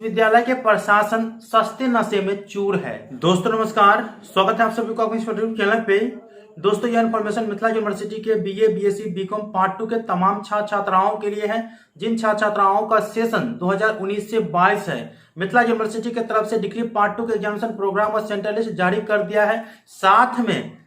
विद्यालय के प्रशासन सस्ते नशे में चूर है। दोस्तों नमस्कार, स्वागत है आप सभी को अपने यूट्यूब चैनल पे। दोस्तों यह इन्फॉर्मेशन मिथिला यूनिवर्सिटी के बीए, बीएससी, बीकॉम पार्ट 2 के तमाम छात्र छात्राओं के लिए है जिन छात्र छात्राओं का सेशन 2019 से 22 है। मिथिला यूनिवर्सिटी की तरफ से डिग्री पार्ट 2 के एग्जामिनेशन प्रोग्राम और सेंटर लिस्ट जारी कर दिया है। साथ में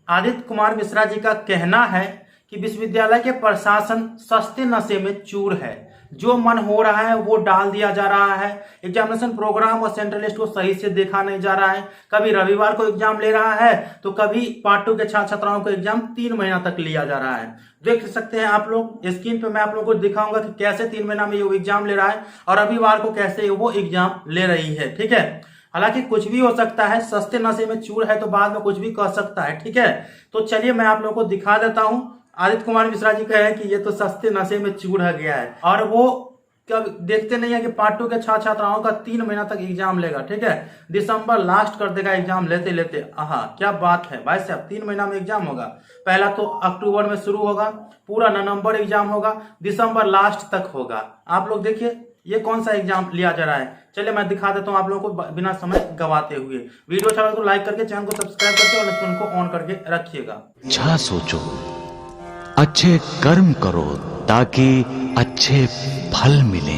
आदित्य कुमार मिश्रा जी का कहना है कि विश्वविद्यालय के प्रशासन सस्ते नशे में चूर है। जो मन हो रहा है वो डाल दिया जा रहा है। एग्जामिनेशन प्रोग्राम और सेंट्रल लिस्ट को सही से देखा नहीं जा रहा है। कभी रविवार को एग्जाम ले रहा है तो कभी पार्ट 2 के छात्र छात्राओं को एग्जाम 3 महीना तक लिया जा रहा है। देख सकते हैं आप लोग स्क्रीन पे, मैं आप लोगों को दिखाऊंगा कि कैसे 3 महीना में वो एग्जाम ले रहा है और रविवार को कैसे वो एग्जाम ले रही है। ठीक है, हालांकि कुछ भी हो सकता है, सस्ते नशे में चूर है तो बाद में कुछ भी कर सकता है। ठीक है, तो चलिए मैं आप लोगों को दिखा देता हूं। आदित्य कुमार मिश्रा जी कहे कि ये तो सस्ते नशे में चूर हो गया है और वो कब देखते नहीं है कि पार्ट 2 के छात्र छात्राओं का 3 महीना तक एग्जाम लेगा। ठीक है, दिसंबर लास्ट कर देगा एग्जाम लेते लेते। क्या बात है भाई साहब, 3 महीना में एग्जाम होगा। पहला तो अक्टूबर में शुरू होगा, पूरा नवंबर एग्जाम होगा, दिसंबर लास्ट तक होगा। आप लोग देखिए ये कौन सा एग्जाम लिया जा रहा है। चलिए मैं दिखा देता हूँ आप लोगों को बिना समय गवाते हुए। वीडियो अच्छा लगे तो लाइक करके चैनल को सब्सक्राइब करके और नोटिफिकेशन को ऑन करके रखिएगा। अच्छा सोचो, अच्छे कर्म करो ताकि अच्छे फल मिले।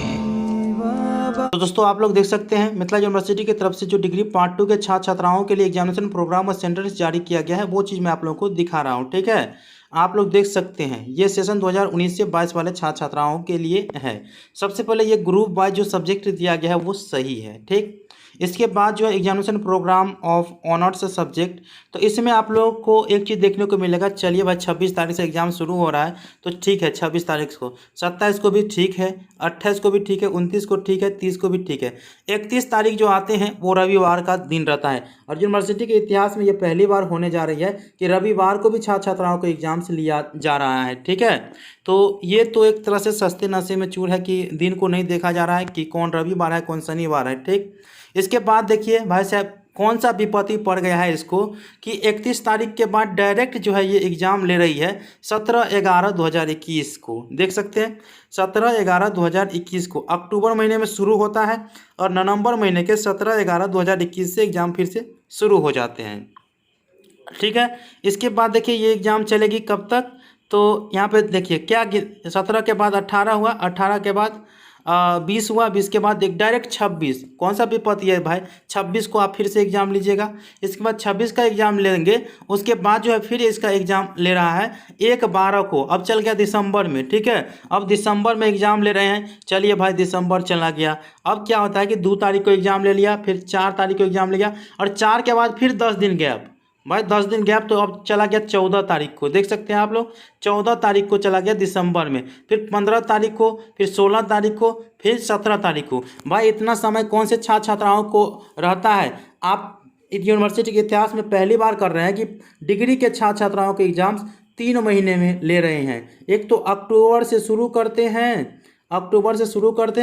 तो दोस्तों आप लोग देख सकते हैं मिथिला यूनिवर्सिटी की तरफ से जो डिग्री पार्ट 2 के छात्र छात्राओं के लिए एग्जामिनेशन प्रोग्राम और सेंटर जारी किया गया है वो चीज़ मैं आप लोगों को दिखा रहा हूँ। ठीक है, आप लोग देख सकते हैं ये सेशन 2019 से 22 वाले छात्र छात्राओं के लिए है। सबसे पहले ये ग्रुप वाइज जो सब्जेक्ट दिया गया है वो सही है। ठीक, इसके बाद जो है examination program of honours subject, तो इसमें आप लोगों को एक चीज़ देखने को मिलेगा। चलिए भाई 26 तारीख से एग्जाम शुरू हो रहा है तो ठीक है, 26 तारीख को, 27 को भी ठीक है, 28 को भी ठीक है, 29 को ठीक है, 30 को भी ठीक है। 31 तारीख जो आते हैं वो रविवार का दिन रहता है और यूनिवर्सिटी के इतिहास में ये पहली बार होने जा रही है कि रविवार को भी छात्र छात्राओं को एग्जाम से लिया जा रहा है। ठीक है, तो ये तो एक तरह से सस्ते नशे में चूर है कि दिन को नहीं देखा जा रहा है कि कौन रविवार है कौन शनिवार है। ठीक, इसके बाद देखिए भाई साहब कौन सा विपत्ति पड़ गया है इसको कि 31 तारीख के बाद डायरेक्ट जो है ये एग्ज़ाम ले रही है 17/11/2021 को। देख सकते हैं 17/11/2021 को अक्टूबर महीने में शुरू होता है और नवंबर महीने के 17/11/2021 से एग्ज़ाम फिर से शुरू हो जाते हैं। ठीक है, इसके बाद देखिए ये एग्ज़ाम चलेगी कब तक, तो यहाँ पे देखिए क्या 17 के बाद 18 हुआ, 18 के बाद 20 हुआ, 20 के बाद एक डायरेक्ट 26। कौन सा विपत्ति है भाई, 26 को आप फिर से एग्ज़ाम लीजिएगा। इसके बाद 26 का एग्ज़ाम लेंगे, उसके बाद जो है फिर इसका एग्ज़ाम ले रहा है 1/12 को। अब चल गया दिसंबर में। ठीक है, अब दिसंबर में एग्ज़ाम ले रहे हैं। चलिए भाई दिसंबर चला गया। अब क्या होता है कि 2 तारीख को एग्ज़ाम ले लिया, फिर 4 तारीख को एग्ज़ाम ले लिया और 4 के बाद फिर 10 दिन गैप। भाई 10 दिन गैप, तो अब चला गया 14 तारीख को। देख सकते हैं आप लोग 14 तारीख को चला गया दिसंबर में, फिर 15 तारीख को, फिर 16 तारीख को, फिर 17 तारीख को। भाई इतना समय कौन से छात्र छात्राओं को रहता है। आप यूनिवर्सिटी के इतिहास में पहली बार कर रहे हैं कि डिग्री के छात्र छात्राओं के एग्जाम्स 3 महीने में ले रहे हैं। एक तो अक्टूबर से शुरू करते हैं,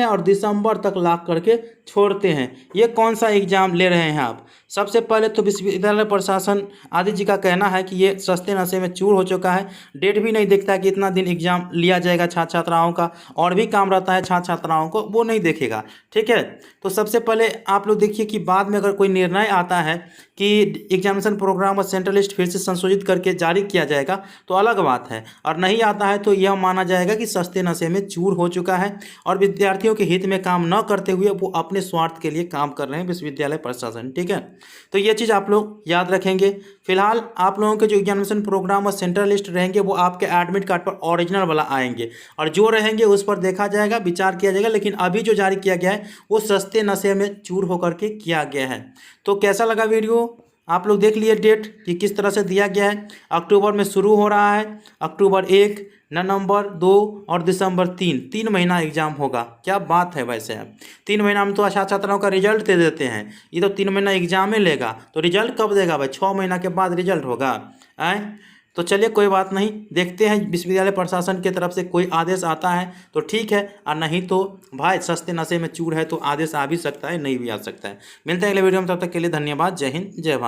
और दिसंबर तक लाख करके छोड़ते हैं। ये कौन सा एग्ज़ाम ले रहे हैं आप। सबसे पहले तो विश्वविद्यालय प्रशासन आदित्य जी का कहना है कि ये सस्ते नशे में चूर हो चुका है। डेट भी नहीं देखता है कि इतना दिन एग्ज़ाम लिया जाएगा छात्र छात्राओं का, और भी काम रहता है छात्र छात्राओं को, वो नहीं देखेगा। ठीक है, तो सबसे पहले आप लोग देखिए कि बाद में अगर कोई निर्णय आता है कि एग्जामिनेशन प्रोग्राम और सेंट्रल लिस्ट फिर से संशोधित करके जारी किया जाएगा तो अलग बात है, और नहीं आता है तो यह माना जाएगा कि सस्ते नशे में चूर हो चुका है और विद्यार्थियों के हित में काम न करते हुए वो अपने स्वार्थ के लिए काम कर रहे हैं विश्वविद्यालय प्रशासन। ठीक है, तो ये चीज़ आप लोग याद रखेंगे। फिलहाल आप लोगों के जो एग्जामिनेशन प्रोग्राम और सेंट्रल लिस्ट रहेंगे वो आपके एडमिट कार्ड पर ओरिजिनल वाला आएंगे और जो रहेंगे उस पर देखा जाएगा, विचार किया जाएगा। लेकिन अभी जो जारी किया गया है वो सस्ते नशे में चूर होकर के किया गया है। तो कैसा लगा वीडियो, आप लोग देख लिए डेट कि किस तरह से दिया गया है। अक्टूबर में शुरू हो रहा है, अक्टूबर 1, नवंबर 2 और दिसंबर 3 महीना एग्जाम होगा। क्या बात है वैसे आप 3 महीना में तो छात्र छात्राओं का रिजल्ट दे देते हैं, ये तो 3 महीना एग्जाम में लेगा तो रिजल्ट कब देगा भाई, 6 महीना के बाद रिजल्ट होगा। तो चलिए कोई बात नहीं, देखते हैं विश्वविद्यालय प्रशासन की तरफ से कोई आदेश आता है तो ठीक है, और नहीं तो भाई सस्ते नशे में चूर है तो आदेश आ भी सकता है, नहीं भी आ सकता है। मिलते हैं अगले वीडियो में, तब तक के लिए धन्यवाद। जय हिंद, जय भारत।